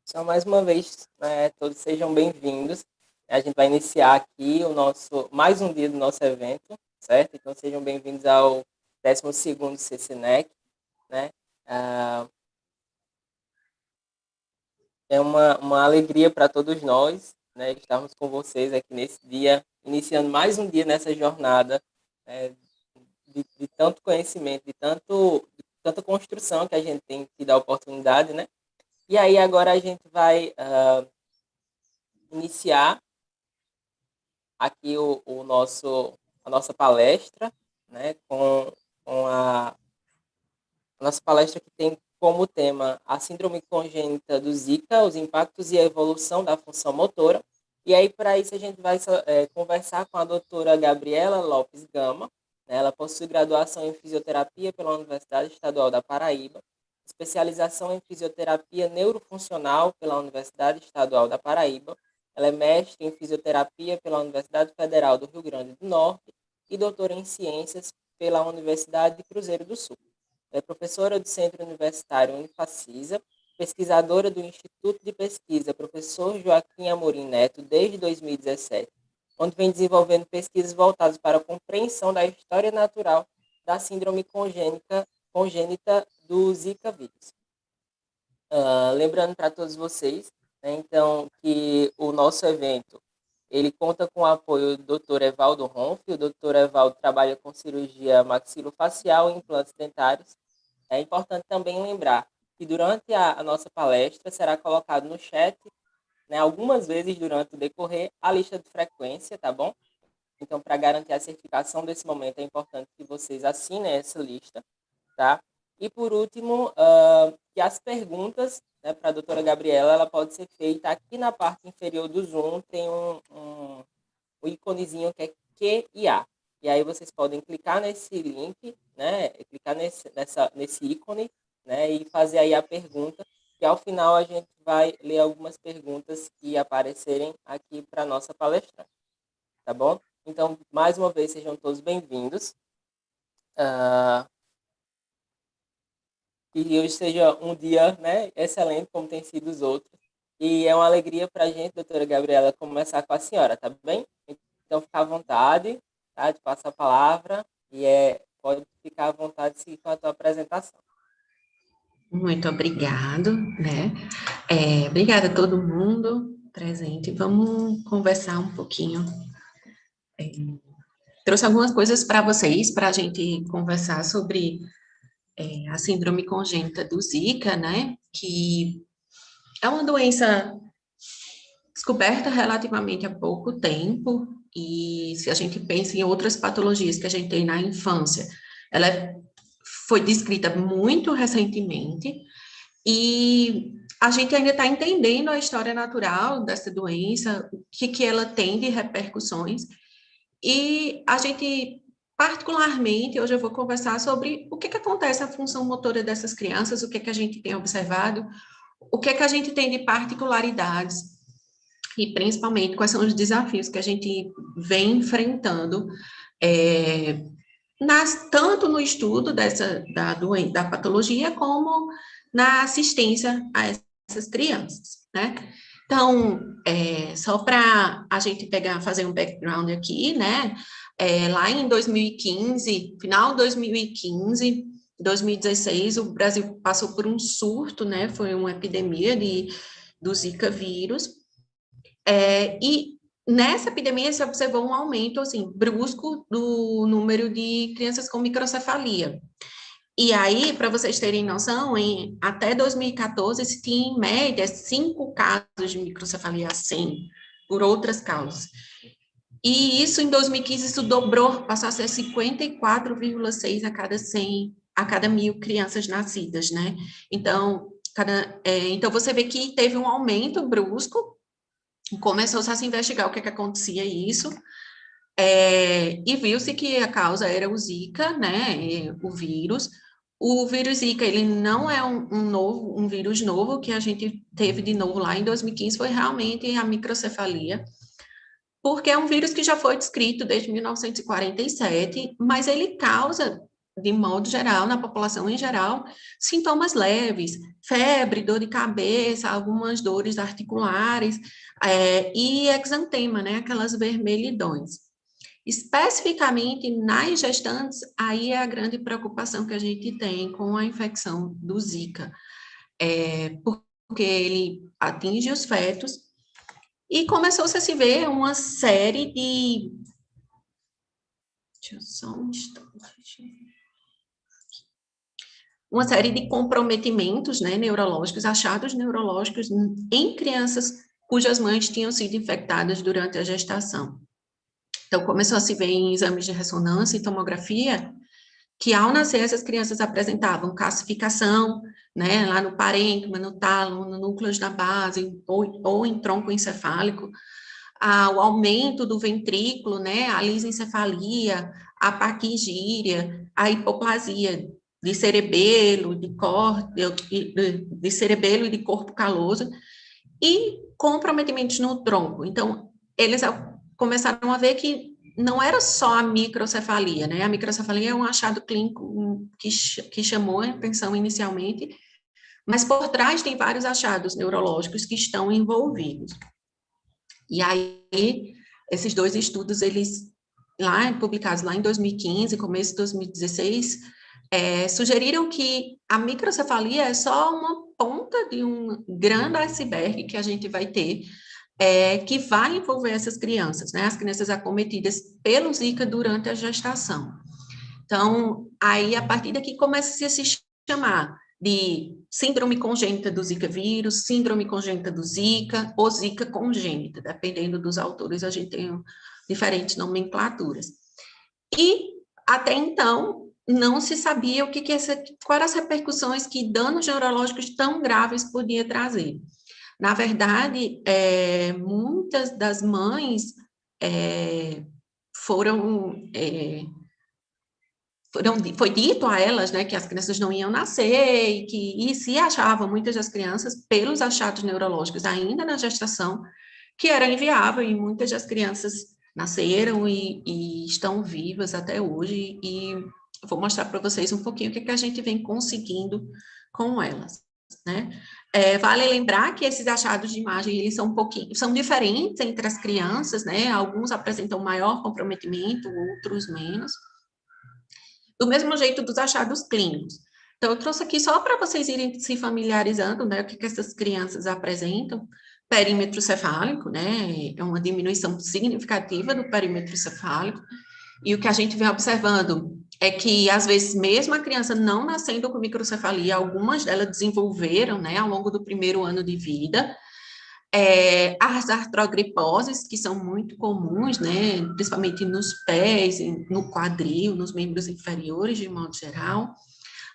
Então, mais uma vez, né, todos sejam bem-vindos. A gente vai iniciar aqui mais um dia do nosso evento, certo? Então, sejam bem-vindos ao 12º CCNEC, né? Ah, É uma alegria para todos nós, né, estarmos com vocês aqui nesse dia, iniciando mais um dia nessa jornada, né, de tanto conhecimento, de tanta construção que a gente tem tido a oportunidade, né? E aí agora a gente vai iniciar aqui a nossa palestra, né, com a nossa palestra que tem como tema a síndrome congênita do Zika, os impactos e a evolução da função motora. E aí, para isso, a gente vai conversar com a doutora Gabriela Lopes Gama, né? Ela possui graduação em fisioterapia pela Universidade Estadual da Paraíba, especialização em fisioterapia neurofuncional pela Universidade Estadual da Paraíba. Ela é mestre em fisioterapia pela Universidade Federal do Rio Grande do Norte e doutora em ciências pela Universidade de Cruzeiro do Sul. É professora do Centro Universitário Unifacisa, pesquisadora do Instituto de Pesquisa Professor Joaquim Amorim Neto desde 2017, onde vem desenvolvendo pesquisas voltadas para a compreensão da história natural da síndrome congênita do Zika vírus. Lembrando para todos vocês, né, então, que o nosso evento ele conta com o apoio do Dr. Evaldo Ronf. O Dr. Evaldo trabalha com cirurgia maxilofacial e implantes dentários. É importante também lembrar que durante a nossa palestra será colocado no chat, né, algumas vezes durante o decorrer, a lista de frequência, tá bom? Então, para garantir a certificação desse momento, é importante que vocês assinem essa lista, tá? E, por último, que as perguntas, né, para a doutora Gabriela, ela pode ser feita aqui na parte inferior do Zoom, tem um íconezinho que é Q&A. E aí vocês podem clicar nesse link, né, clicar nesse ícone, né, e fazer aí a pergunta, que ao final a gente vai ler algumas perguntas que aparecerem aqui para a nossa palestrante, tá bom? Então, mais uma vez, sejam todos bem-vindos. Que hoje seja um dia, né, excelente, como tem sido os outros. E é uma alegria para a gente, doutora Gabriela, começar com a senhora, tá bem? Então, fica à vontade, tá, de passar a palavra e pode ficar à vontade de seguir com a tua apresentação. Muito obrigado, né? Obrigada a todo mundo presente. Vamos conversar um pouquinho. Trouxe algumas coisas para vocês, para a gente conversar sobre a síndrome congênita do Zika, né? Que é uma doença descoberta relativamente há pouco tempo, e se a gente pensa em outras patologias que a gente tem na infância, foi descrita muito recentemente, e a gente ainda está entendendo a história natural dessa doença, o que ela tem de repercussões, e a gente, particularmente, hoje eu vou conversar sobre o que acontece na função motora dessas crianças, o que a gente tem observado, o que a gente tem de particularidades, e principalmente quais são os desafios que a gente vem enfrentando, tanto no estudo da patologia, como na assistência a essas crianças, né? Então, só para a gente fazer um background aqui, né? Lá em 2015, final de 2015, 2016, o Brasil passou por um surto, né? Foi uma epidemia do Zika vírus, e nessa epidemia se observou um aumento, assim, brusco do número de crianças com microcefalia. E aí, para vocês terem noção, até 2014 se tinha, em média, 5 casos de microcefalia a 100, por outras causas. E isso, em 2015, isso dobrou, passou a ser 54,6 a cada 1.000 crianças nascidas, né? Então, então você vê que teve um aumento brusco, começou-se a se investigar o que acontecia isso, e viu-se que a causa era o Zika, né, o vírus Zika, ele não é um vírus novo, que a gente teve de novo lá em 2015, foi realmente a microcefalia, porque é um vírus que já foi descrito desde 1947, mas ele causa de modo geral, na população em geral, sintomas leves, febre, dor de cabeça, algumas dores articulares, e exantema, né, aquelas vermelhidões. Especificamente nas gestantes, aí é a grande preocupação que a gente tem com a infecção do Zika, porque ele atinge os fetos, e começou-se a se ver uma série de... Deixa eu só um instante. Uma série de comprometimentos, né, neurológicos, achados neurológicos em crianças cujas mães tinham sido infectadas durante a gestação. Então, começou a se ver em exames de ressonância e tomografia que, ao nascer, essas crianças apresentavam calcificação, né, lá no parênquima, no tálamo, no núcleo da base, ou em tronco encefálico, o aumento do ventrículo, né, a lisencefalia, a paquigíria, a hipoplasia de cerebelo, de cerebelo e de corpo caloso, e comprometimentos no tronco. Então, eles começaram a ver que não era só a microcefalia, né? A microcefalia é um achado clínico que chamou a atenção inicialmente, mas por trás tem vários achados neurológicos que estão envolvidos. E aí, esses dois estudos, eles, publicados lá em 2015, começo de 2016, sugeriram que a microcefalia é só uma ponta de um grande iceberg que a gente vai ter, que vai envolver essas crianças, né, as crianças acometidas pelo Zika durante a gestação. Então, aí, a partir daqui, começa a se chamar de síndrome congênita do Zika vírus, síndrome congênita do Zika, ou Zika congênita, dependendo dos autores, a gente tem diferentes nomenclaturas. E, até então, não se sabia quais as repercussões que danos neurológicos tão graves podia trazer. Na verdade, muitas das mães foi dito a elas, né, que as crianças não iam nascer e se achavam muitas das crianças pelos achados neurológicos ainda na gestação, que era inviável, e muitas das crianças nasceram e estão vivas até hoje, e vou mostrar para vocês um pouquinho o que a gente vem conseguindo com elas, né? Vale lembrar que esses achados de imagem, eles são diferentes entre as crianças, né? Alguns apresentam maior comprometimento, outros menos. Do mesmo jeito dos achados clínicos. Então, eu trouxe aqui só para vocês irem se familiarizando, né, o que essas crianças apresentam. Perímetro cefálico, né, é uma diminuição significativa do perímetro cefálico, e o que a gente vem observando é que, às vezes, mesmo a criança não nascendo com microcefalia, algumas delas desenvolveram, né, ao longo do primeiro ano de vida, as artrogriposes, que são muito comuns, né, principalmente nos pés, no quadril, nos membros inferiores, de modo geral.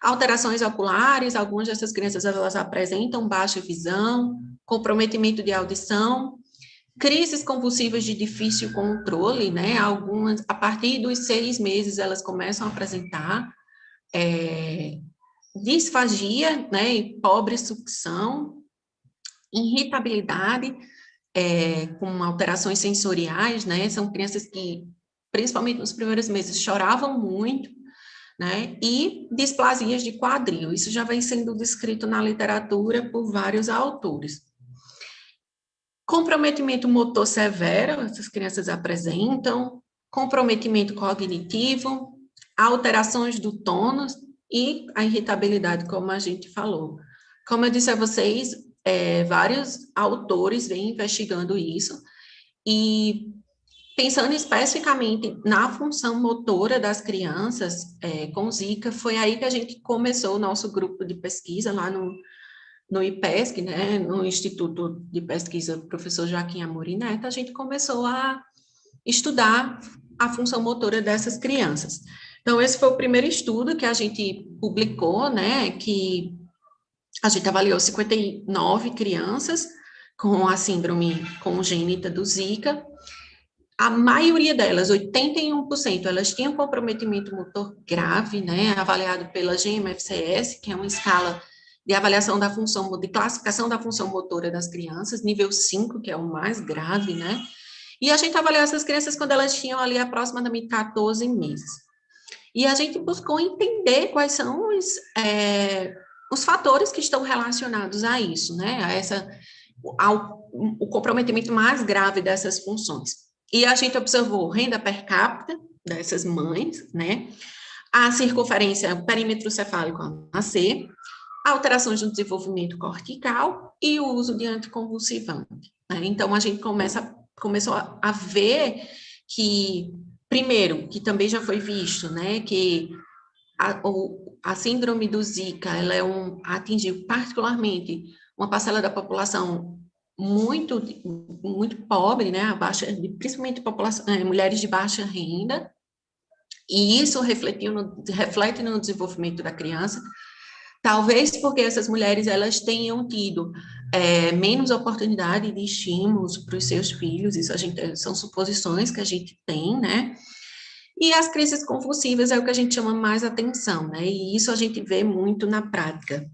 Alterações oculares, algumas dessas crianças, elas apresentam baixa visão, comprometimento de audição, crises convulsivas de difícil controle, né, algumas, a partir dos 6 meses, elas começam a apresentar disfagia, né, e pobre sucção, irritabilidade, com alterações sensoriais, né, são crianças que, principalmente nos primeiros meses, choravam muito, né, e displasias de quadril, isso já vem sendo descrito na literatura por vários autores. Comprometimento motor severo, essas crianças apresentam, comprometimento cognitivo, alterações do tônus e a irritabilidade, como a gente falou. Como eu disse a vocês, vários autores vêm investigando isso, e pensando especificamente na função motora das crianças com Zika, foi aí que a gente começou o nosso grupo de pesquisa lá no IPESC, né, no Instituto de Pesquisa Professor Joaquim Amorim Neto, a gente começou a estudar a função motora dessas crianças. Então, esse foi o primeiro estudo que a gente publicou, né, que a gente avaliou 59 crianças com a síndrome congênita do Zika. A maioria delas, 81%, elas tinham comprometimento motor grave, né, avaliado pela GMFCS, que é uma escala de avaliação da função, de classificação da função motora das crianças, nível 5, que é o mais grave, né, e a gente avaliou essas crianças quando elas tinham ali aproximadamente 14 meses. E a gente buscou entender quais são os fatores que estão relacionados a isso, né? O comprometimento mais grave dessas funções. E a gente observou renda per capita dessas mães, né? A circunferência, o perímetro cefálico ao nascer, alterações no desenvolvimento cortical e o uso de anticonvulsivante, né? Então, a gente começou a ver que, primeiro, que também já foi visto, né, que a síndrome do Zika, ela atingiu particularmente uma parcela da população muito, muito pobre, né, principalmente mulheres de baixa renda, e isso reflete no desenvolvimento da criança, talvez porque essas mulheres elas tenham tido menos oportunidade de estímulos para os seus filhos, isso são suposições que a gente tem, né? E as crises convulsivas é o que a gente chama mais atenção, né? E isso a gente vê muito na prática.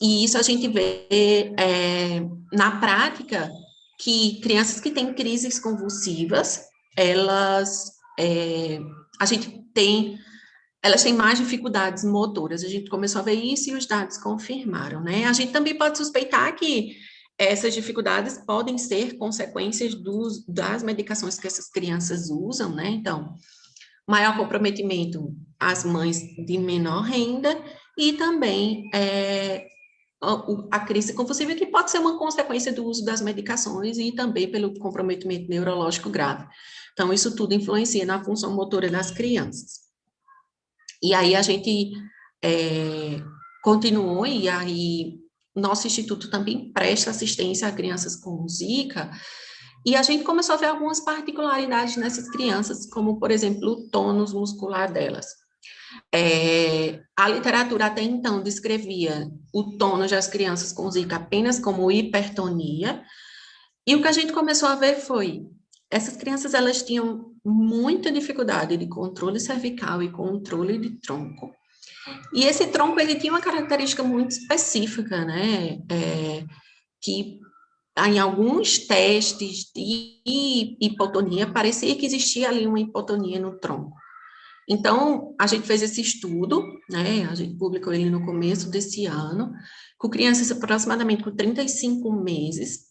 E isso a gente vê na prática que crianças que têm crises convulsivas, elas têm mais dificuldades motoras. A gente começou a ver isso e os dados confirmaram, né? A gente também pode suspeitar que essas dificuldades podem ser consequências das medicações que essas crianças usam, né? Então, maior comprometimento às mães de menor renda e também a crise convulsiva, que pode ser uma consequência do uso das medicações e também pelo comprometimento neurológico grave. Então, isso tudo influencia na função motora das crianças. E aí a gente continuou, e aí nosso instituto também presta assistência a crianças com Zika, e a gente começou a ver algumas particularidades nessas crianças, como, por exemplo, o tônus muscular delas. A literatura até então descrevia o tônus das crianças com Zika apenas como hipertonia, e o que a gente começou a ver foi, essas crianças elas tinham muita dificuldade de controle cervical e controle de tronco, e esse tronco ele tinha uma característica muito específica, né, que em alguns testes de hipotonia parecia que existia ali uma hipotonia no tronco. Então, a gente fez esse estudo, né, a gente publicou ele no começo desse ano, com crianças aproximadamente com 35 meses,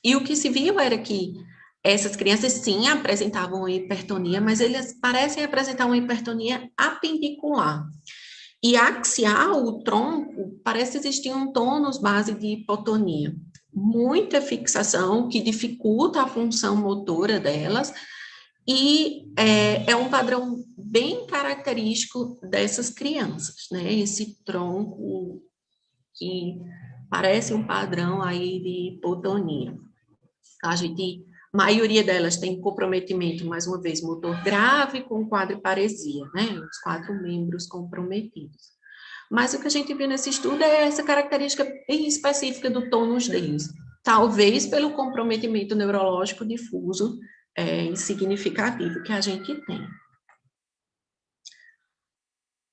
e o que se viu era que essas crianças, sim, apresentavam hipertonia, mas eles parecem apresentar uma hipertonia apendicular. E axial, o tronco, parece existir um tônus base de hipotonia. Muita fixação que dificulta a função motora delas, e é um padrão bem característico dessas crianças, né? Esse tronco que parece um padrão aí de hipotonia. A maioria delas tem comprometimento, mais uma vez, motor grave com quadriparesia, né? Os 4 membros comprometidos. Mas o que a gente viu nesse estudo é essa característica bem específica do tônus deles. Talvez pelo comprometimento neurológico difuso e significativo que a gente tem.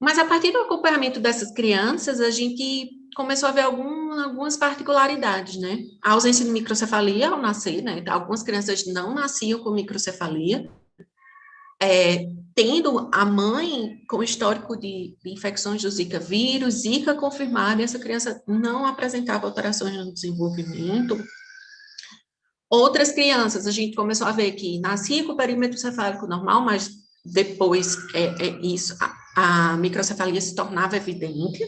Mas a partir do acompanhamento dessas crianças, a gente começou a ver algumas particularidades, né? A ausência de microcefalia ao nascer, né? Algumas crianças não nasciam com microcefalia, tendo a mãe com histórico de infecções do Zika vírus, Zika confirmada, e essa criança não apresentava alterações no desenvolvimento. Outras crianças, a gente começou a ver que nascia com o perímetro cefálico normal, mas depois a microcefalia se tornava evidente.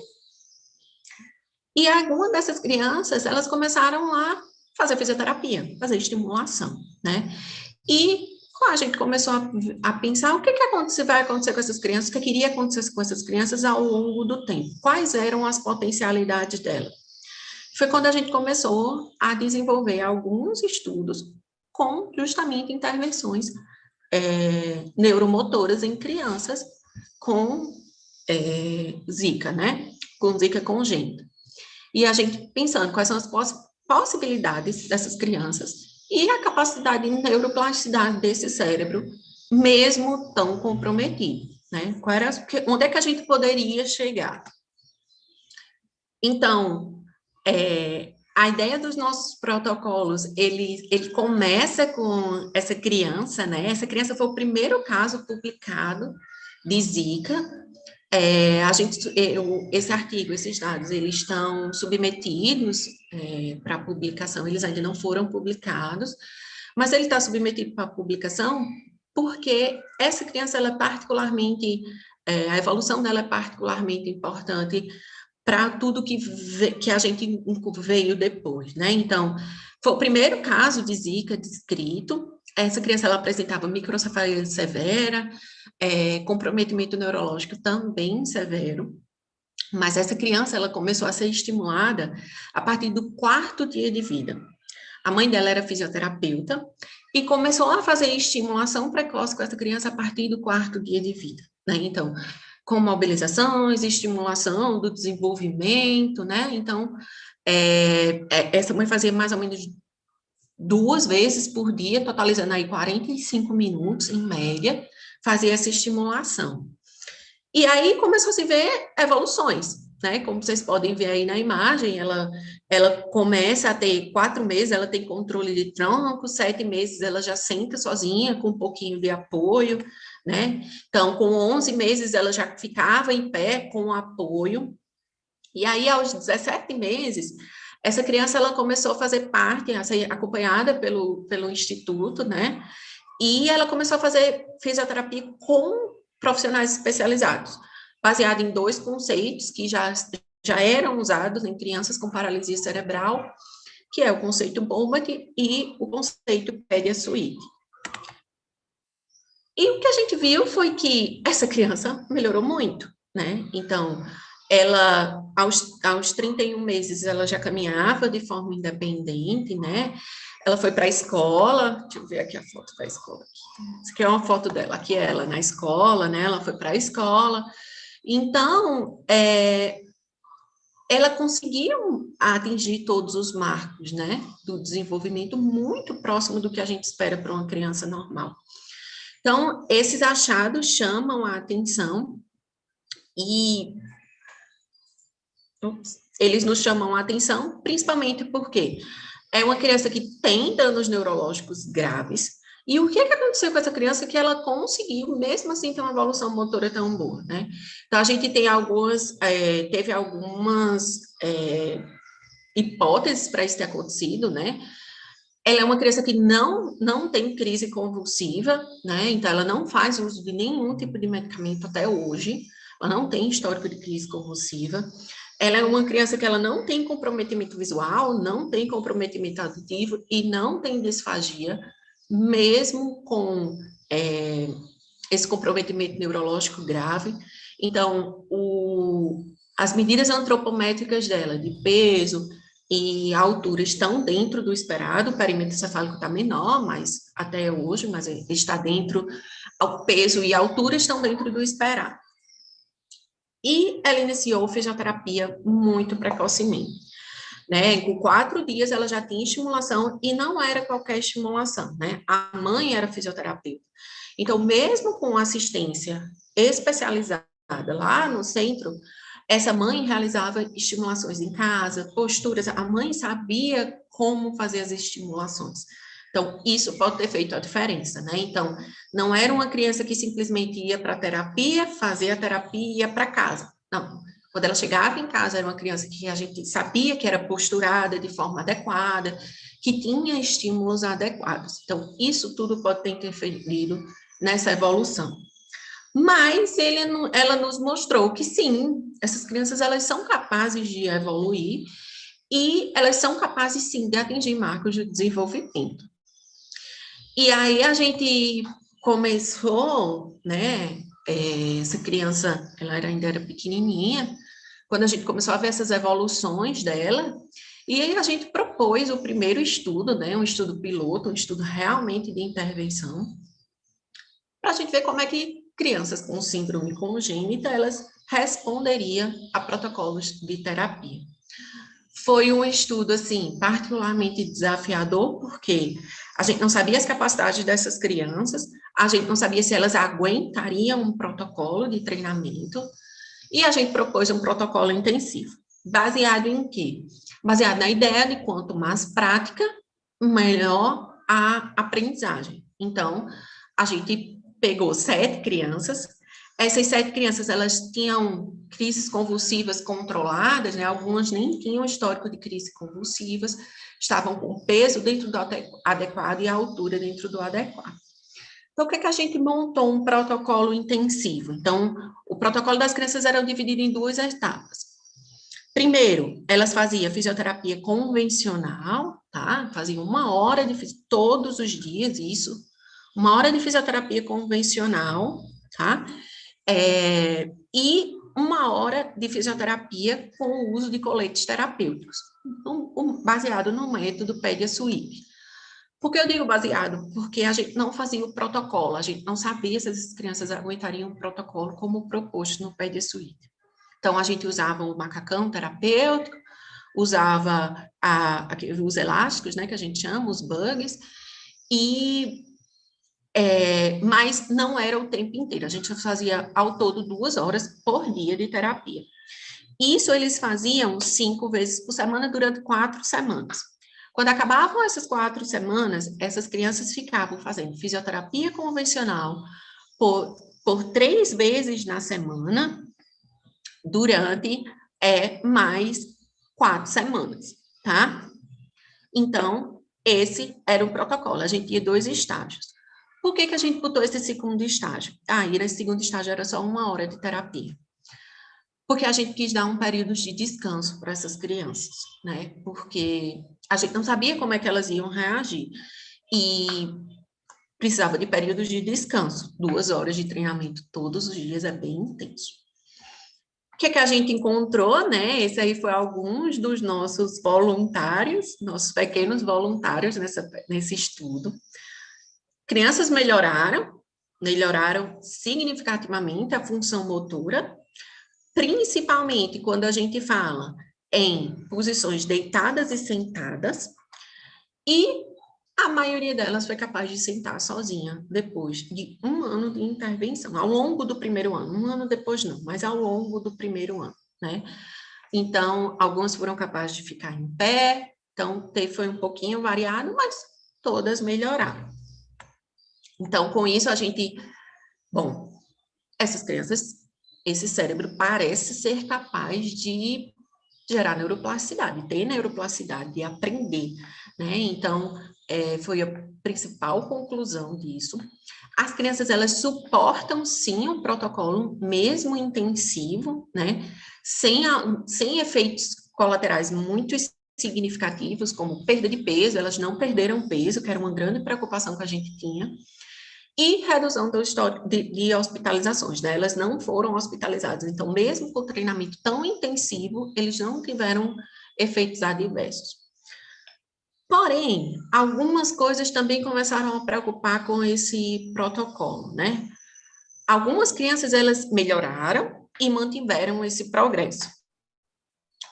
E algumas dessas crianças, elas começaram a fazer fisioterapia, fazer estimulação, né? E a gente começou a pensar o que vai acontecer com essas crianças, o que queria acontecer com essas crianças ao longo do tempo, quais eram as potencialidades delas. Foi quando a gente começou a desenvolver alguns estudos com justamente intervenções neuromotoras em crianças com Zika, né? Com Zika congênita. E a gente pensando quais são as possibilidades dessas crianças e a capacidade de neuroplasticidade desse cérebro, mesmo tão comprometido, né? Onde é que a gente poderia chegar? Então, a ideia dos nossos protocolos, ele começa com essa criança, né? Essa criança foi o primeiro caso publicado de Zika. Esse artigo, esses dados, eles estão submetidos para publicação, eles ainda não foram publicados, mas ele está submetido para publicação porque essa criança, ela é particularmente, a evolução dela é particularmente importante para tudo que a gente veio depois, né? Então, foi o primeiro caso de Zika descrito. Essa criança, ela apresentava microcefalia severa, comprometimento neurológico também severo, mas essa criança, ela começou a ser estimulada a partir do 4º dia de vida. A mãe dela era fisioterapeuta e começou a fazer estimulação precoce com essa criança a partir do 4º dia de vida, né? Então, com mobilizações, estimulação do desenvolvimento, né? Então, essa mãe fazia mais ou menos 2 vezes por dia, totalizando aí 45 minutos, em média, fazia essa estimulação. E aí começou a se ver evoluções, né? Como vocês podem ver aí na imagem, ela começa a ter 4 meses, ela tem controle de tronco, 7 meses ela já senta sozinha, com um pouquinho de apoio, né? Então, com 11 meses ela já ficava em pé com apoio. E aí, aos 17 meses, essa criança, ela começou a fazer parte, a ser acompanhada pelo instituto, né? E ela começou a fazer fisioterapia com profissionais especializados, baseado em 2 conceitos que já eram usados em crianças com paralisia cerebral, que é o conceito Bombat e o conceito Pédia-Suíte. E o que a gente viu foi que essa criança melhorou muito, né? Então, ela, aos 31 meses, ela já caminhava de forma independente, né? Ela foi para a escola, deixa eu ver aqui a foto da escola. Aqui. Essa aqui é uma foto dela, aqui é ela na escola, né? Ela foi para a escola. Então, ela conseguiu atingir todos os marcos, né? Do desenvolvimento muito próximo do que a gente espera para uma criança normal. Então, esses achados chamam a atenção e eles nos chamam a atenção, principalmente porque é uma criança que tem danos neurológicos graves. E o que aconteceu com essa criança que ela conseguiu, mesmo assim, ter uma evolução motora tão boa, né? Então, a gente tem teve algumas hipóteses para isso ter acontecido, né? Ela é uma criança que não tem crise convulsiva, né? Então, ela não faz uso de nenhum tipo de medicamento até hoje. Ela não tem histórico de crise convulsiva. Ela é uma criança que ela não tem comprometimento visual, não tem comprometimento auditivo e não tem disfagia, mesmo com esse comprometimento neurológico grave. Então, as medidas antropométricas dela, de peso e altura, estão dentro do esperado. O perímetro cefálico está menor, mas até hoje, mas está dentro, o peso e a altura estão dentro do esperado. E ela iniciou fisioterapia muito precocemente, né? Com 4 dias ela já tinha estimulação e não era qualquer estimulação, né? A mãe era fisioterapeuta. Então, mesmo com assistência especializada lá no centro, essa mãe realizava estimulações em casa, posturas, a mãe sabia como fazer as estimulações. Então, isso pode ter feito a diferença, né? Então, não era uma criança que simplesmente ia para a terapia, fazia a terapia e ia para casa. Não. Quando ela chegava em casa, era uma criança que a gente sabia que era posturada de forma adequada, que tinha estímulos adequados. Então, isso tudo pode ter interferido nessa evolução. Mas ela nos mostrou que sim, essas crianças elas são capazes de evoluir e elas são capazes sim de atingir marcos de desenvolvimento. E aí a gente começou, né? Essa criança, ela ainda era pequenininha, quando a gente começou a ver essas evoluções dela, e aí a gente propôs o primeiro estudo, né? Um estudo piloto, um estudo realmente de intervenção, para a gente ver como é que crianças com síndrome congênita, elas responderiam a protocolos de terapia. Foi um estudo, assim, particularmente desafiador, porque a gente não sabia as capacidades dessas crianças, a gente não sabia se elas aguentariam um protocolo de treinamento, e a gente propôs um protocolo intensivo. Baseado em quê? baseado na ideia de quanto mais prática, melhor a aprendizagem. Então, a gente pegou 7 crianças, essas 7 crianças, elas tinham crises convulsivas controladas, né? Algumas nem tinham histórico de crises convulsivas, estavam com peso dentro do adequado e a altura dentro do adequado. Então, o que é que a gente montou? Um protocolo intensivo. Então, o protocolo das crianças era dividido em 2 etapas. Primeiro, elas faziam fisioterapia convencional, tá? Faziam 1 hora de todos os dias, isso. 1 hora de fisioterapia convencional, tá? E 1 hora de fisioterapia com o uso de coletes terapêuticos, baseado no método PED-SWIP. Por que eu digo baseado? Porque a gente não fazia o protocolo, a gente não sabia se as crianças aguentariam o protocolo como proposto no PED-SWIP. Então, a gente usava o macacão terapêutico, usava os elásticos, né, que a gente chama, os bugs, mas não era o tempo inteiro. A gente fazia, ao todo, 2 horas por dia de terapia. Isso eles faziam 5 vezes por semana durante 4 semanas. Quando acabavam essas 4 semanas, essas crianças ficavam fazendo fisioterapia convencional por 3 vezes na semana, durante mais 4 semanas, tá? Então, esse era o protocolo, a gente tinha 2 estágios. Por que a gente botou esse segundo estágio? E nesse segundo estágio era só 1 hora de terapia. Porque a gente quis dar um período de descanso para essas crianças, né? Porque a gente não sabia como é que elas iam reagir. E precisava de períodos de descanso. 2 horas de treinamento todos os dias é bem intenso. O que a gente encontrou, né? Esse aí foi alguns dos nossos voluntários, nossos pequenos voluntários nesse estudo. Crianças melhoraram significativamente a função motora, principalmente quando a gente fala em posições deitadas e sentadas, e a maioria delas foi capaz de sentar sozinha depois de 1 ano de intervenção, ao longo do primeiro ano, 1 ano depois não, mas ao longo do primeiro ano, né? Então, algumas foram capazes de ficar em pé, então foi um pouquinho variado, mas todas melhoraram. Então, com isso, essas crianças, esse cérebro parece ser capaz de gerar neuroplasticidade, ter neuroplasticidade, de aprender, né? Então, foi a principal conclusão disso. As crianças, elas suportam, sim, o protocolo, mesmo intensivo, né? Sem efeitos colaterais muito significativos, como perda de peso, elas não perderam peso, que era uma grande preocupação que a gente tinha, e redução do histórico de hospitalizações, né? Elas não foram hospitalizadas. Então, mesmo com treinamento tão intensivo, eles não tiveram efeitos adversos. Porém, algumas coisas também começaram a preocupar com esse protocolo, né? Algumas crianças, elas melhoraram e mantiveram esse progresso.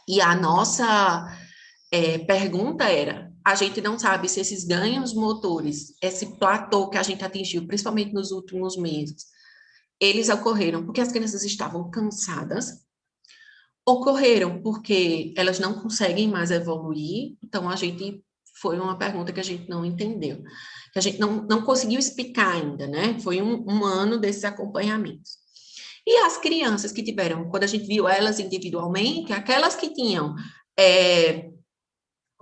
E a nossa pergunta era, a gente não sabe se esses ganhos motores, esse platô que a gente atingiu, principalmente nos últimos meses, eles ocorreram porque as crianças estavam cansadas, ocorreram porque elas não conseguem mais evoluir, então foi uma pergunta que a gente não entendeu, que a gente não conseguiu explicar ainda, né? Foi um ano desses acompanhamentos. E as crianças que tiveram, quando a gente viu elas individualmente, aquelas que tinham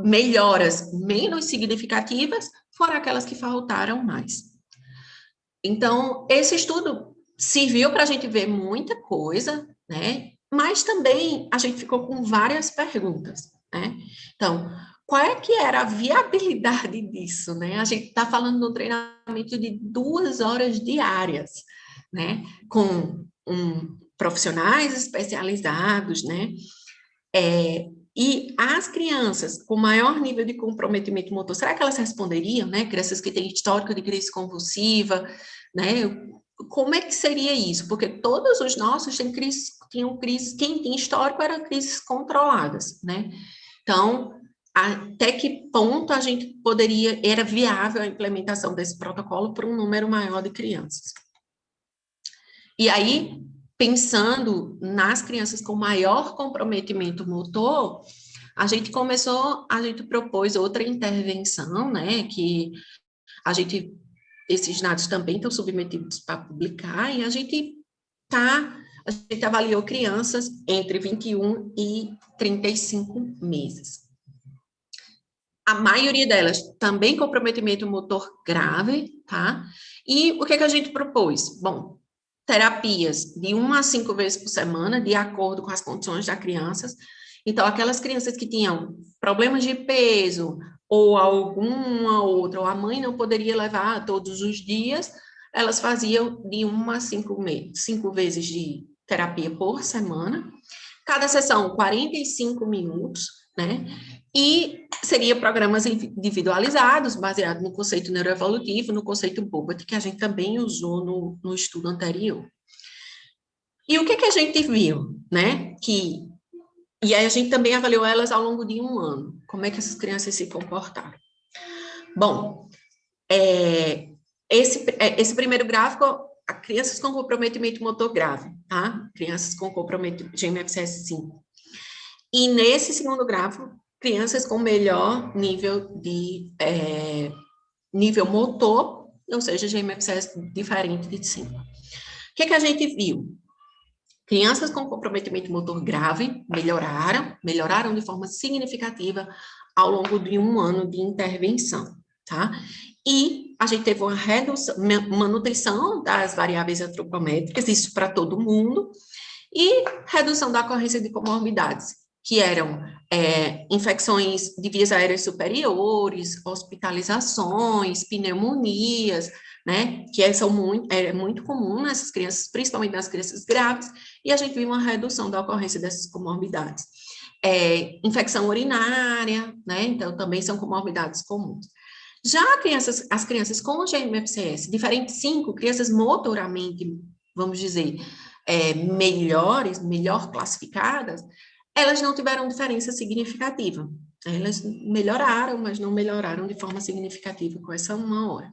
melhoras menos significativas foram aquelas que faltaram mais. Então, esse estudo serviu para a gente ver muita coisa, né? Mas também a gente ficou com várias perguntas, né? Então, qual é que era a viabilidade disso, né? A gente está falando do treinamento de 2 horas diárias, né? Com profissionais especializados, né? E as crianças com maior nível de comprometimento motor, será que elas responderiam, né? Crianças que têm histórico de crise convulsiva, né? Como é que seria isso? Porque todos os nossos tinham crises, quem tinha histórico eram crises controladas, né? Então, até que ponto a gente era viável a implementação desse protocolo para um número maior de crianças? E aí, pensando nas crianças com maior comprometimento motor, a gente propôs outra intervenção, né, que esses dados também estão submetidos para publicar, e a gente avaliou crianças entre 21 e 35 meses. A maioria delas também comprometimento motor grave, tá? E o que a gente propôs? Bom, terapias de 1 a 5 vezes por semana, de acordo com as condições das crianças. Então, aquelas crianças que tinham problemas de peso, ou alguma outra, ou a mãe não poderia levar todos os dias, elas faziam de 1 a 5 vezes de terapia por semana. Cada sessão, 45 minutos, né? E seria programas individualizados, baseado no conceito neuroevolutivo, no conceito Bobat, que a gente também usou no estudo anterior. E o que a gente viu, né? E aí a gente também avaliou elas ao longo de 1 ano. Como é que essas crianças se comportaram? Bom, esse primeiro gráfico, crianças com comprometimento motor grave, tá? Crianças com comprometimento GMFCS 5. E nesse segundo gráfico, crianças com melhor nível motor, ou seja, GMFCS diferente de 5. O que a gente viu? Crianças com comprometimento motor grave melhoraram de forma significativa ao longo de 1 ano de intervenção, tá? E a gente teve uma manutenção das variáveis antropométricas, isso para todo mundo, e redução da ocorrência de comorbidades, que eram infecções de vias aéreas superiores, hospitalizações, pneumonias, né, que é muito comum nessas crianças, principalmente nas crianças grávidas, e a gente viu uma redução da ocorrência dessas comorbidades. Infecção urinária, né, então também são comorbidades comuns. Já as crianças com GMFCS, diferente 5, crianças motoramente, vamos dizer, melhor classificadas, elas não tiveram diferença significativa. Elas melhoraram, mas não melhoraram de forma significativa com essa 1 hora.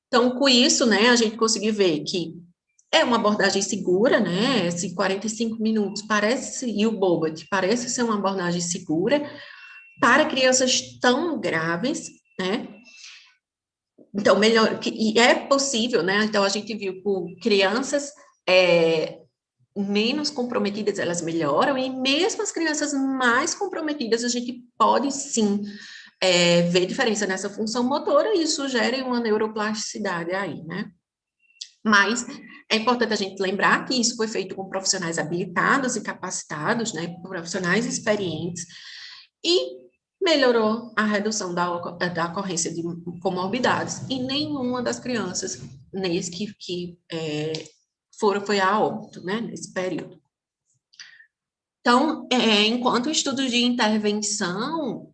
Então, com isso, né, a gente conseguiu ver que é uma abordagem segura, né, esses 45 minutos e o Bobat parece ser uma abordagem segura para crianças tão graves, né, então, e é possível, né, então a gente viu com crianças menos comprometidas, elas melhoram, e mesmo as crianças mais comprometidas, a gente pode, sim, ver diferença nessa função motora, e isso gera uma neuroplasticidade aí, né? Mas é importante a gente lembrar que isso foi feito com profissionais habilitados e capacitados, né, profissionais experientes, e melhorou a redução da ocorrência de comorbidades, e nenhuma das crianças foi a óbito, né, nesse período. Então, enquanto estudo de intervenção,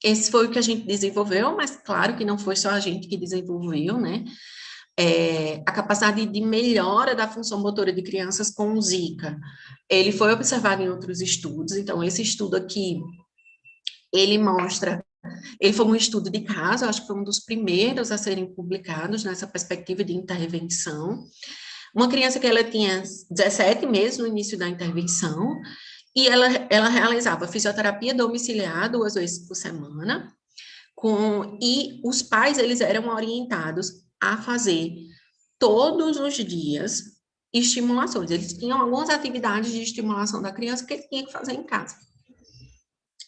esse foi o que a gente desenvolveu, mas claro que não foi só a gente que desenvolveu, né, a capacidade de melhora da função motora de crianças com Zika. Ele foi observado em outros estudos, então esse estudo aqui, ele foi um estudo de caso, acho que foi um dos primeiros a serem publicados nessa perspectiva de intervenção. Uma criança que ela tinha 17 meses no início da intervenção, e ela realizava fisioterapia domiciliar 2 vezes por semana, e os pais, eles eram orientados a fazer todos os dias estimulações. Eles tinham algumas atividades de estimulação da criança que ele tinha que fazer em casa.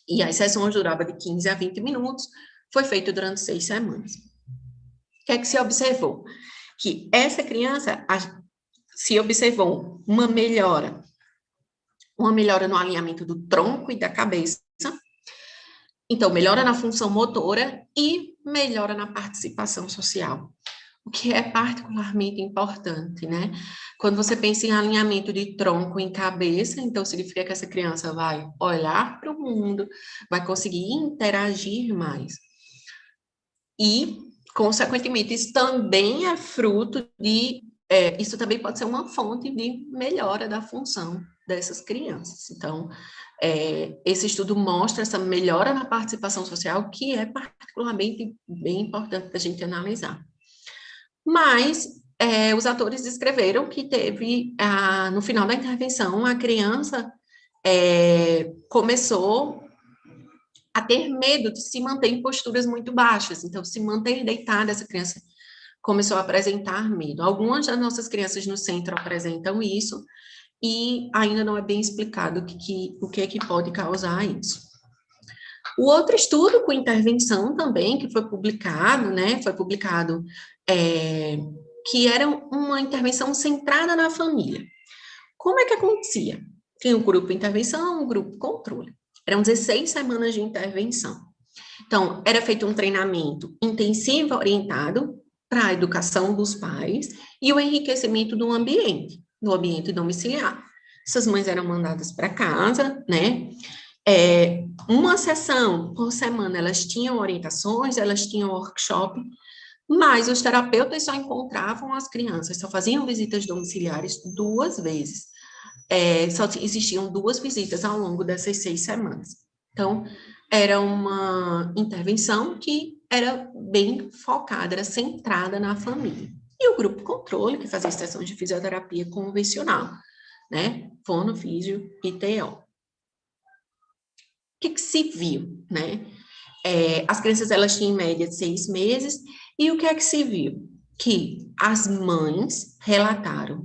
E as sessões duravam de 15 a 20 minutos, foi feito durante 6 semanas. O que é que se observou? Que essa criança se observou uma melhora no alinhamento do tronco e da cabeça, então melhora na função motora e melhora na participação social, o que é particularmente importante, né? Quando você pensa em alinhamento de tronco em cabeça, então significa que essa criança vai olhar para o mundo, vai conseguir interagir mais. E, consequentemente, isso também é fruto isso também pode ser uma fonte de melhora da função dessas crianças. Então, esse estudo mostra essa melhora na participação social, que é particularmente bem importante da gente analisar. Mas os atores descreveram que teve, no final da intervenção, a criança começou a ter medo de se manter em posturas muito baixas. Então, se manter deitada, essa criança começou a apresentar medo. Algumas das nossas crianças no centro apresentam isso, e ainda não é bem explicado o que é que pode causar isso. O outro estudo com intervenção também, que foi publicado, né, que era uma intervenção centrada na família. Como é que acontecia? Tinha um grupo de intervenção, um grupo controle. Eram 16 semanas de intervenção. Então, era feito um treinamento intensivo orientado para a educação dos pais e o enriquecimento do ambiente domiciliar. Essas mães eram mandadas para casa, né? Uma sessão por semana, elas tinham orientações, elas tinham workshop, mas os terapeutas só encontravam as crianças, só faziam visitas domiciliares 2 vezes. Só existiam 2 visitas ao longo dessas 6 semanas. Então, era uma intervenção que era bem focada, era centrada na família. E o grupo controle, que fazia sessões de fisioterapia convencional, né? Fono, físio e TO. O que se viu, né? As crianças, elas tinham em média de 6 meses, e o que é que se viu? Que as mães relataram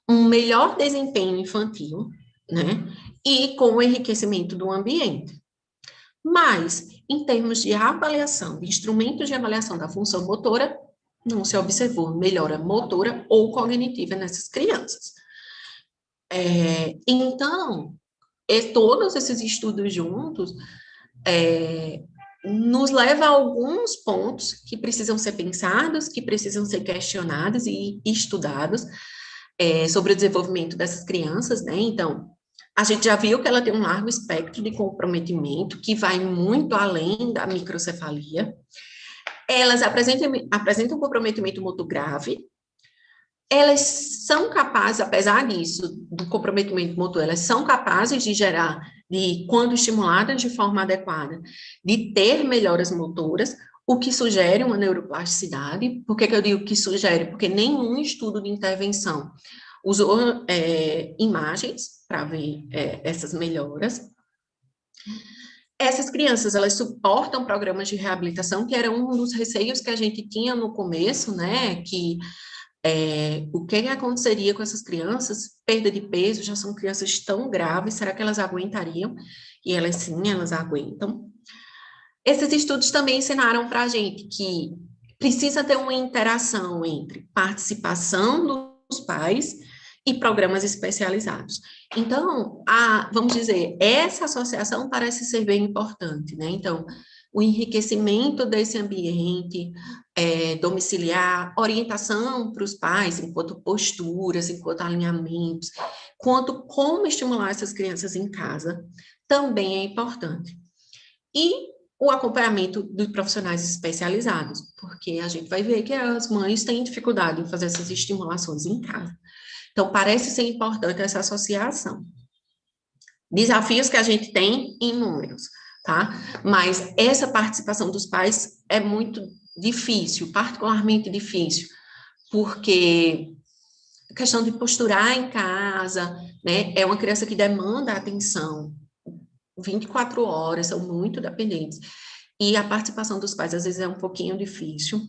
um melhor desempenho infantil, né? E com o enriquecimento do ambiente. Mas, em termos de avaliação, de instrumentos de avaliação da função motora, não se observou melhora motora ou cognitiva nessas crianças. Então, todos esses estudos juntos nos leva a alguns pontos que precisam ser pensados, que precisam ser questionados e estudados sobre o desenvolvimento dessas crianças, né? Então, a gente já viu que ela tem um largo espectro de comprometimento, que vai muito além da microcefalia. Elas apresentam um comprometimento muito grave. Elas são capazes, apesar disso, do comprometimento motor, elas são capazes de gerar, quando estimuladas de forma adequada, de ter melhoras motoras, o que sugere uma neuroplasticidade. Por que eu digo que sugere? Porque nenhum estudo de intervenção usou imagens para ver essas melhoras. Essas crianças, elas suportam programas de reabilitação, que era um dos receios que a gente tinha no começo, né, que o que aconteceria com essas crianças? Perda de peso, já são crianças tão graves, será que elas aguentariam? E elas, sim, elas aguentam. Esses estudos também ensinaram para a gente que precisa ter uma interação entre participação dos pais e programas especializados. Então, vamos dizer, essa associação parece ser bem importante, né? Então, o enriquecimento desse ambiente domiciliar, orientação para os pais, enquanto posturas, enquanto alinhamentos, quanto como estimular essas crianças em casa, também é importante. E o acompanhamento de profissionais especializados, porque a gente vai ver que as mães têm dificuldade em fazer essas estimulações em casa. Então, parece ser importante essa associação. Desafios que a gente tem inúmeros, tá? Mas essa participação dos pais é muito difícil, particularmente difícil, porque a questão de posturar em casa, né? É uma criança que demanda atenção 24 horas, são muito dependentes. E a participação dos pais, às vezes, é um pouquinho difícil.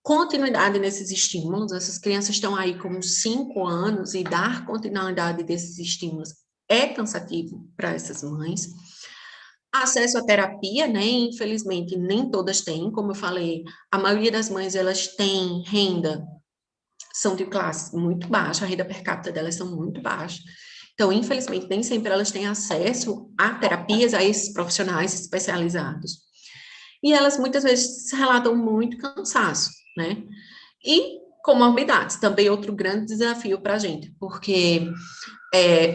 Continuidade nesses estímulos, essas crianças estão aí com 5 anos e dar continuidade desses estímulos é cansativo para essas mães. Acesso à terapia, né? Infelizmente, nem todas têm, como eu falei, a maioria das mães, elas têm renda, são de classe muito baixa, a renda per capita delas são muito baixa. Então, infelizmente, nem sempre elas têm acesso a terapias, a esses profissionais especializados. E elas, muitas vezes, relatam muito cansaço, né? E comorbidades, também outro grande desafio para a gente, porque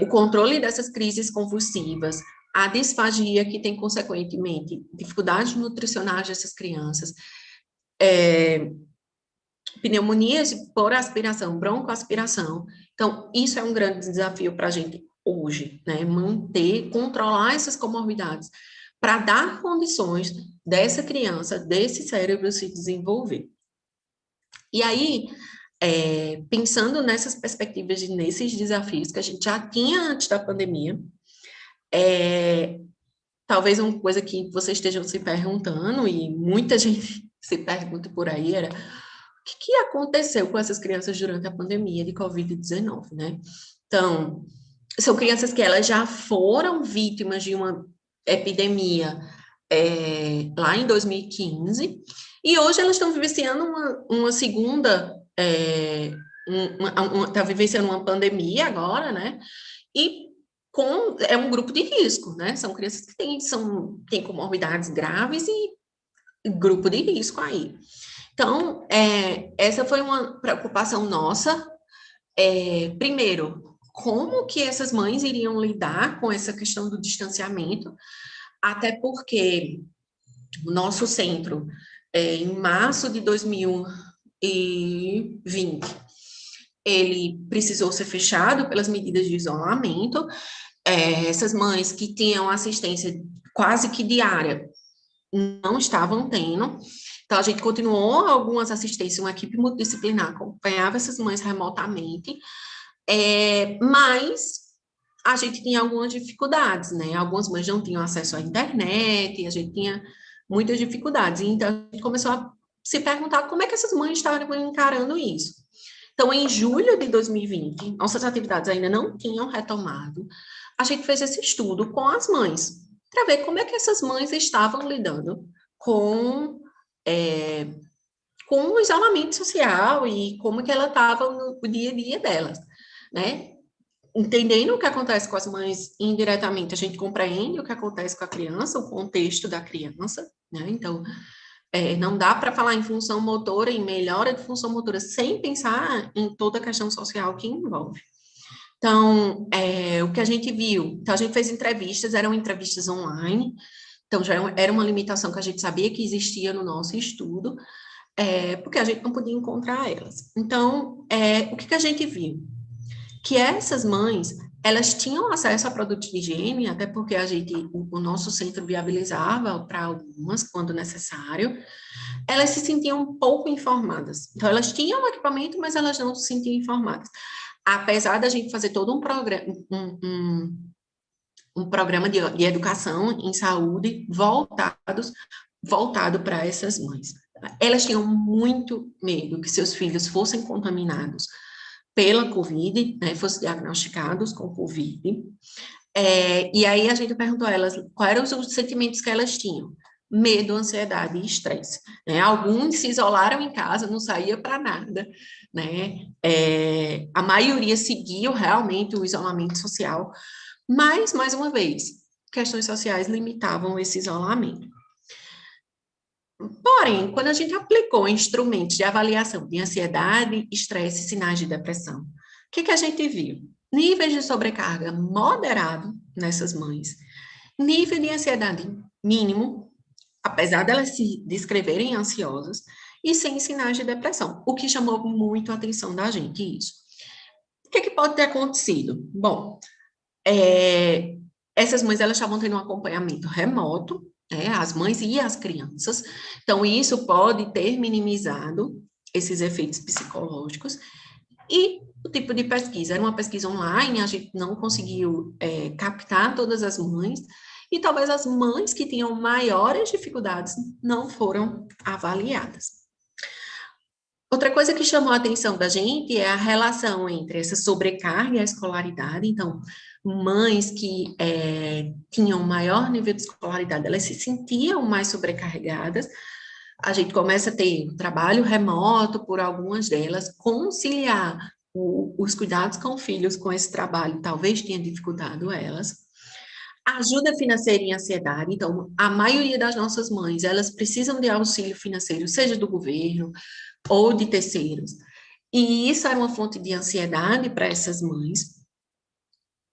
o controle dessas crises convulsivas, a disfagia que tem, consequentemente, dificuldades nutricionais dessas crianças, pneumonias por aspiração, broncoaspiração. Então, isso é um grande desafio para a gente hoje, né? Manter, controlar essas comorbidades, para dar condições dessa criança, desse cérebro se desenvolver. E aí, pensando nessas perspectivas, nesses desafios que a gente já tinha antes da pandemia, Talvez uma coisa que vocês estejam se perguntando, e muita gente se pergunta por aí, era o que aconteceu com essas crianças durante a pandemia de Covid-19, né? Então, são crianças que elas já foram vítimas de uma epidemia lá em 2015, e hoje elas estão vivenciando uma segunda, está vivenciando uma pandemia agora, né? E é um grupo de risco, né? São crianças que têm comorbidades graves e grupo de risco aí. Então, essa foi uma preocupação nossa. Primeiro, como que essas mães iriam lidar com essa questão do distanciamento, até porque o nosso centro, em março de 2020, ele precisou ser fechado pelas medidas de isolamento. Essas mães que tinham assistência quase que diária não estavam tendo. Então, a gente continuou algumas assistências, uma equipe multidisciplinar acompanhava essas mães remotamente, mas a gente tinha algumas dificuldades, né? Algumas mães não tinham acesso à internet, a gente tinha muitas dificuldades. Então, a gente começou a se perguntar como é que essas mães estavam encarando isso. Então, em julho de 2020, nossas atividades ainda não tinham retomado, a gente fez esse estudo com as mães, para ver como é que essas mães estavam lidando com, com o isolamento social e como que ela estava no dia a dia delas, né? Entendendo o que acontece com as mães indiretamente, a gente compreende o que acontece com a criança, o contexto da criança, né? Então, não dá para falar em função motora, em melhora de função motora, sem pensar em toda a questão social que envolve. Então, o que a gente viu, então a gente fez entrevistas, eram entrevistas online, então já era uma limitação que a gente sabia que existia no nosso estudo, porque a gente não podia encontrar elas. Então, o que a gente viu? Que essas mães, elas tinham acesso a produtos de higiene, até porque o nosso centro viabilizava para algumas, quando necessário, elas se sentiam um pouco informadas. Então, elas tinham o equipamento, mas elas não se sentiam informadas. Apesar da gente fazer todo um programa, um programa de educação em saúde voltado para essas mães. Elas tinham muito medo que seus filhos fossem contaminados pela Covid, né, fossem diagnosticados com Covid. E aí a gente perguntou a elas quais eram os sentimentos que elas tinham. Medo, ansiedade e estresse. Né? Alguns se isolaram em casa, não saía para nada. Né? A maioria seguiu realmente o isolamento social, mas, mais uma vez, questões sociais limitavam esse isolamento. Porém, quando a gente aplicou instrumentos de avaliação de ansiedade, estresse e sinais de depressão, o que a gente viu? Níveis de sobrecarga moderado nessas mães, nível de ansiedade mínimo, apesar delas se descreverem ansiosas, e sem sinais de depressão, o que chamou muito a atenção da gente, isso. O que pode ter acontecido? Bom, essas mães, elas estavam tendo um acompanhamento remoto, as mães e as crianças, então isso pode ter minimizado esses efeitos psicológicos, e o tipo de pesquisa, era uma pesquisa online, a gente não conseguiu captar todas as mães, e talvez as mães que tinham maiores dificuldades não foram avaliadas. Outra coisa que chamou a atenção da gente é a relação entre essa sobrecarga e a escolaridade. Então, mães que tinham maior nível de escolaridade, elas se sentiam mais sobrecarregadas. A gente começa a ter trabalho remoto por algumas delas, conciliar os cuidados com filhos com esse trabalho talvez tenha dificultado elas. Ajuda financeira e ansiedade, então, a maioria das nossas mães, elas precisam de auxílio financeiro, seja do governo ou de terceiros, e isso era uma fonte de ansiedade para essas mães,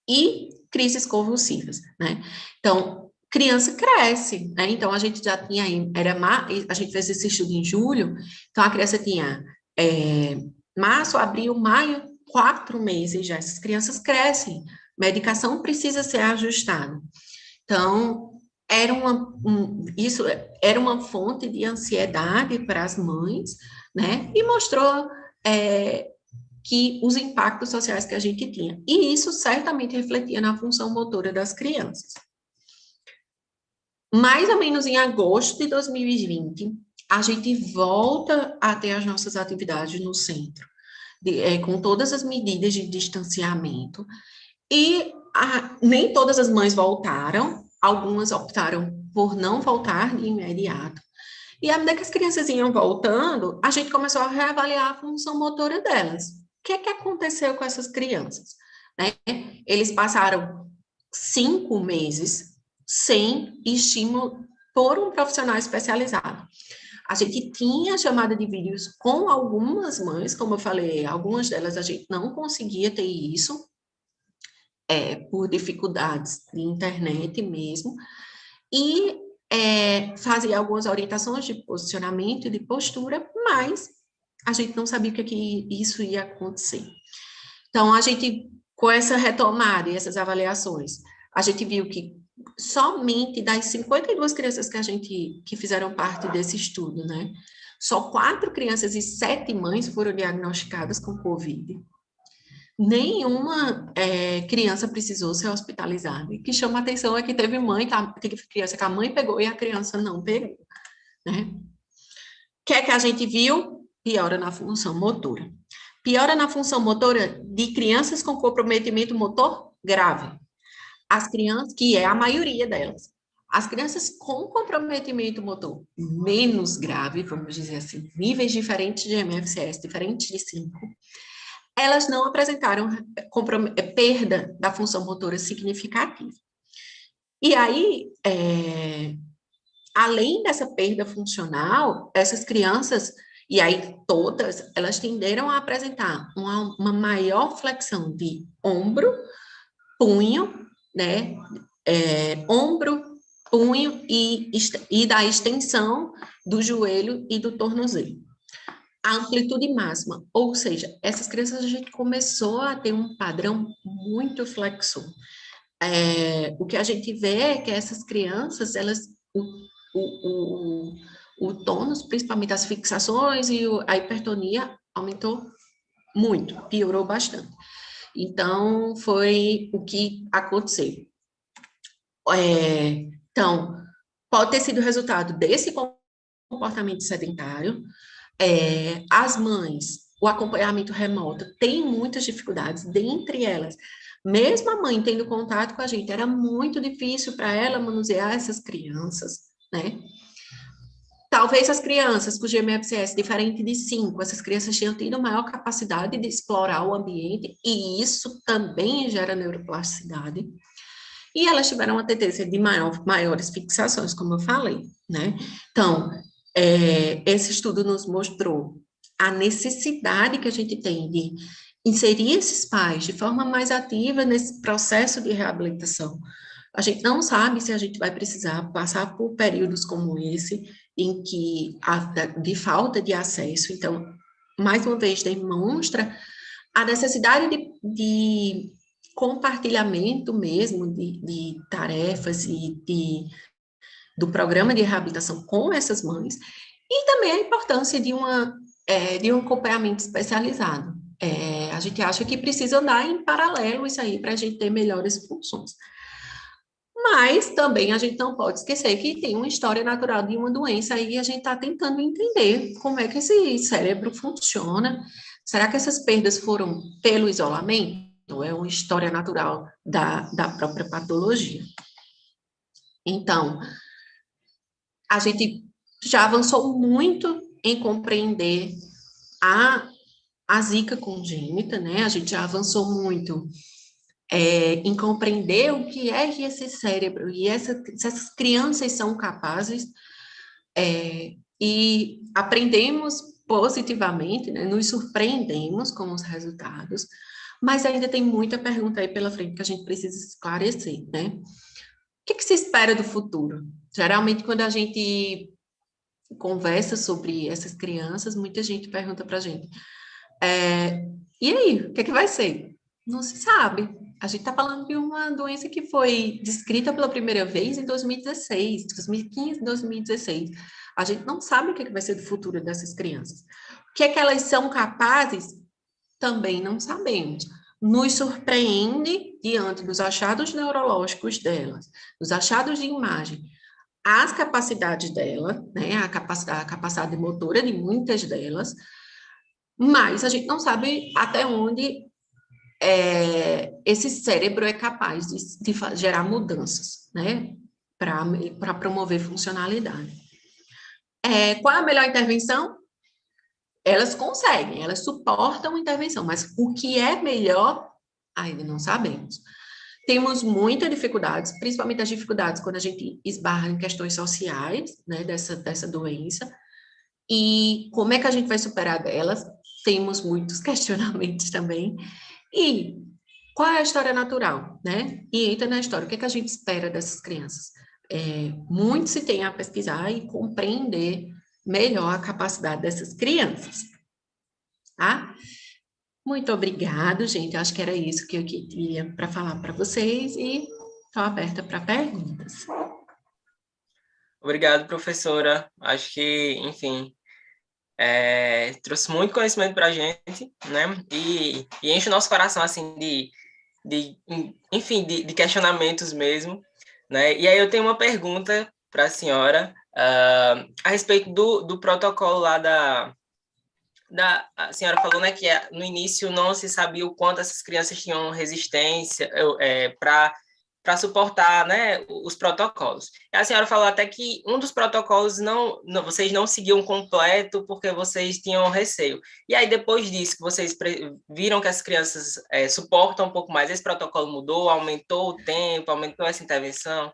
e crises convulsivas, né? Então, criança cresce, né? Então, a gente já tinha, a gente fez esse estudo em julho, então a criança tinha março, abril, maio, 4 meses já, essas crianças crescem, medicação precisa ser ajustada. Então, isso era uma fonte de ansiedade para as mães, né? E mostrou que os impactos sociais que a gente tinha. E isso certamente refletia na função motora das crianças. Mais ou menos em agosto de 2020, a gente volta a ter as nossas atividades no centro, com todas as medidas de distanciamento, e nem todas as mães voltaram, algumas optaram por não voltar de imediato. E à medida que as crianças iam voltando, a gente começou a reavaliar a função motora delas. O que é que aconteceu com essas crianças? Né? Eles passaram 5 meses sem estímulo por um profissional especializado. A gente tinha chamada de vídeos com algumas mães, como eu falei, algumas delas a gente não conseguia ter isso, por dificuldades de internet mesmo, e fazia algumas orientações de posicionamento e de postura, mas a gente não sabia o que isso ia acontecer. Então, a gente, com essa retomada e essas avaliações, a gente viu que somente das 52 crianças que fizeram parte desse estudo, né, só 4 crianças e 7 mães foram diagnosticadas com COVID. Nenhuma criança precisou ser hospitalizada. E o que chama a atenção é que teve criança que a mãe pegou e a criança não pegou, né? O que é que a gente viu? Piora na função motora. Piora na função motora de crianças com comprometimento motor grave. As crianças, que é a maioria delas. As crianças com comprometimento motor menos grave, vamos dizer assim, níveis diferentes de MFCS, diferentes de 5, elas não apresentaram perda da função motora significativa. E aí, além dessa perda funcional, essas crianças, e aí todas, elas tenderam a apresentar uma maior flexão de ombro, punho, né? Ombro, punho e da extensão do joelho e do tornozelo. A amplitude máxima, ou seja, essas crianças a gente começou a ter um padrão muito flexor. O que a gente vê é que essas crianças, elas, o tônus, principalmente as fixações e a hipertonia, aumentou muito, piorou bastante. Então, foi o que aconteceu. Então, pode ter sido resultado desse comportamento sedentário. As mães, o acompanhamento remoto tem muitas dificuldades, dentre elas, mesmo a mãe tendo contato com a gente, era muito difícil para ela manusear essas crianças, né? Talvez as crianças com GMFCS diferente de 5, essas crianças tinham tido maior capacidade de explorar o ambiente, e isso também gera neuroplasticidade. E elas tiveram uma tendência de maiores fixações, como eu falei, né? Então, esse estudo nos mostrou a necessidade que a gente tem de inserir esses pais de forma mais ativa nesse processo de reabilitação. A gente não sabe se a gente vai precisar passar por períodos como esse, em que de falta de acesso. Então, mais uma vez, demonstra a necessidade de compartilhamento mesmo de tarefas e do programa de reabilitação com essas mães, e também a importância de um acompanhamento especializado. A gente acha que precisa andar em paralelo isso aí para a gente ter melhores funções. Mas também a gente não pode esquecer que tem uma história natural de uma doença e a gente está tentando entender como é que esse cérebro funciona. Será que essas perdas foram pelo isolamento? Ou é uma história natural da própria patologia? Então, a gente já avançou muito em compreender a zika congênita, né? A gente já avançou muito em compreender o que é que esse cérebro e essas crianças são capazes, e aprendemos positivamente, né? Nos surpreendemos com os resultados, mas ainda tem muita pergunta aí pela frente que a gente precisa esclarecer, né? O que se espera do futuro? Geralmente, quando a gente conversa sobre essas crianças, muita gente pergunta para a gente, e aí, o que vai ser? Não se sabe. A gente está falando de uma doença que foi descrita pela primeira vez em 2016, 2015, 2016. A gente não sabe o que vai ser do futuro dessas crianças. O que é que elas são capazes? Também não sabemos. Nos surpreende, diante dos achados neurológicos delas, dos achados de imagem, as capacidades dela, né, a capacidade motora de muitas delas, mas a gente não sabe até onde esse cérebro é capaz de gerar mudanças, né, para promover funcionalidade. Qual é a melhor intervenção? Elas conseguem, elas suportam a intervenção, mas o que é melhor, ainda não sabemos. Temos muitas dificuldades, principalmente as dificuldades quando a gente esbarra em questões sociais, né, dessa doença, e como é que a gente vai superar delas? Temos muitos questionamentos também. E qual é a história natural, né? E entra na história, o que é que a gente espera dessas crianças? Muito se tem a pesquisar e compreender melhor a capacidade dessas crianças, tá? Muito obrigado, gente. Eu acho que era isso que eu queria para falar para vocês e estou aberta para perguntas. Obrigado, professora. Acho que, enfim, trouxe muito conhecimento para a gente, né? E enche o nosso coração, assim, de questionamentos mesmo, né? E aí eu tenho uma pergunta para a senhora a respeito do protocolo lá a senhora falou, né, que no início não se sabia o quanto essas crianças tinham resistência para suportar, né, os protocolos. E a senhora falou até que um dos protocolos vocês não seguiam completo porque vocês tinham receio. E aí, depois disso, que vocês viram que as crianças suportam um pouco mais, esse protocolo mudou, aumentou o tempo, aumentou essa intervenção?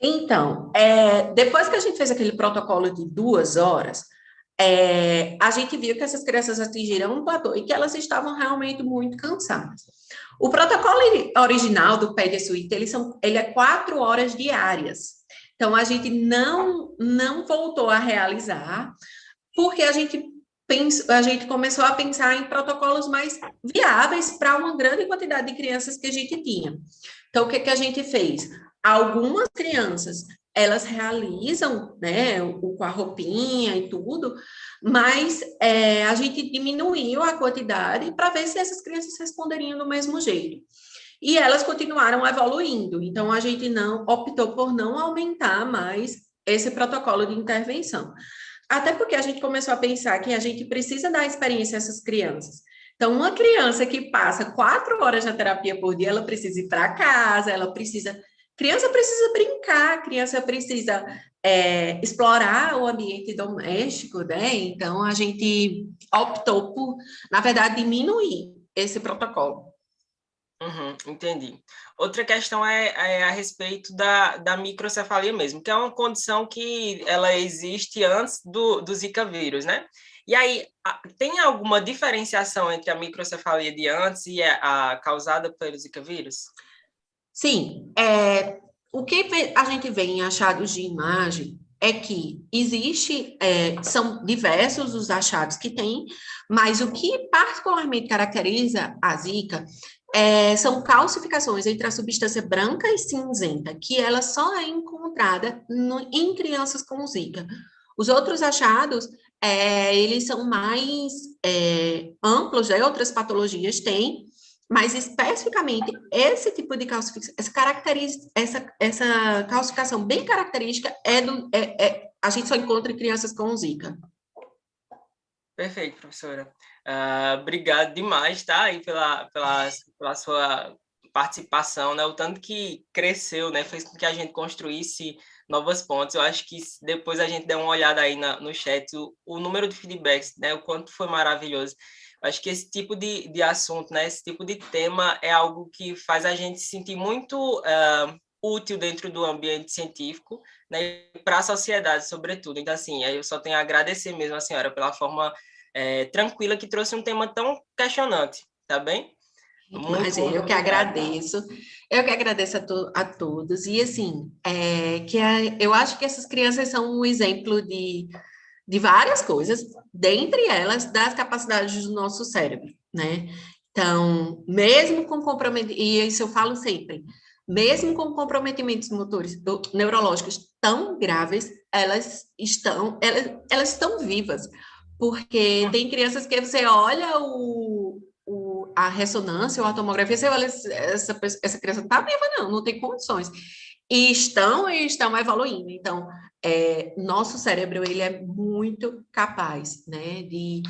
Então, depois que a gente fez aquele protocolo de 2 horas, a gente viu que essas crianças atingiram um platô e que elas estavam realmente muito cansadas. O protocolo original do Pedia Suite, ele é 4 horas diárias. Então, a gente não voltou a realizar, porque a gente começou a pensar em protocolos mais viáveis para uma grande quantidade de crianças que a gente tinha. Então, o que a gente fez? Algumas crianças, elas realizam, né, com a roupinha e tudo, mas a gente diminuiu a quantidade para ver se essas crianças responderiam do mesmo jeito. E elas continuaram evoluindo, então a gente não optou por não aumentar mais esse protocolo de intervenção. Até porque a gente começou a pensar que a gente precisa dar experiência a essas crianças. Então, uma criança que passa 4 horas na terapia por dia, ela precisa ir para casa, criança precisa brincar, criança precisa explorar o ambiente doméstico, né? Então, a gente optou por, na verdade, diminuir esse protocolo. Uhum, entendi. Outra questão é a respeito da microcefalia mesmo, que é uma condição que ela existe antes do Zika vírus, né? E aí, tem alguma diferenciação entre a microcefalia de antes e a causada pelo Zika vírus? Sim, o que a gente vê em achados de imagem é que são diversos os achados que tem, mas o que particularmente caracteriza a Zika são calcificações entre a substância branca e cinzenta, que ela só é encontrada em crianças com Zika. Os outros achados, eles são mais amplos, né? Outras patologias têm, mas especificamente esse tipo de calcificação, essa calcificação bem característica a gente só encontra em crianças com Zika. Perfeito, professora. Obrigado demais, tá? Aí pela sua participação, né? O tanto que cresceu, né? Fez com que a gente construísse novas pontes. Eu acho que depois a gente der uma olhada aí no chat, o número de feedbacks, né? O quanto foi maravilhoso. Eu acho que esse tipo de assunto, né? Esse tipo de tema é algo que faz a gente se sentir muito útil dentro do ambiente científico, né? Para a sociedade, sobretudo. Então, assim, eu só tenho a agradecer mesmo a senhora pela forma tranquila que trouxe um tema tão questionante, tá bem? Muito, Imagina, muito eu que obrigado. agradeço. Eu que agradeço a todos. E, assim, eu acho que essas crianças são um exemplo de várias coisas, dentre elas, das capacidades do nosso cérebro, né? Então, mesmo com comprometimento, e isso eu falo sempre, mesmo com comprometimentos motores, neurológicos tão graves, elas estão vivas, porque tem crianças que você olha a ressonância ou a tomografia, você olha, essa criança não está viva, não tem condições. E estão evoluindo. Então, nosso cérebro, ele é muito capaz, né, de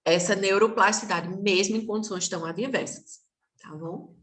essa neuroplasticidade, mesmo em condições tão adversas, tá bom?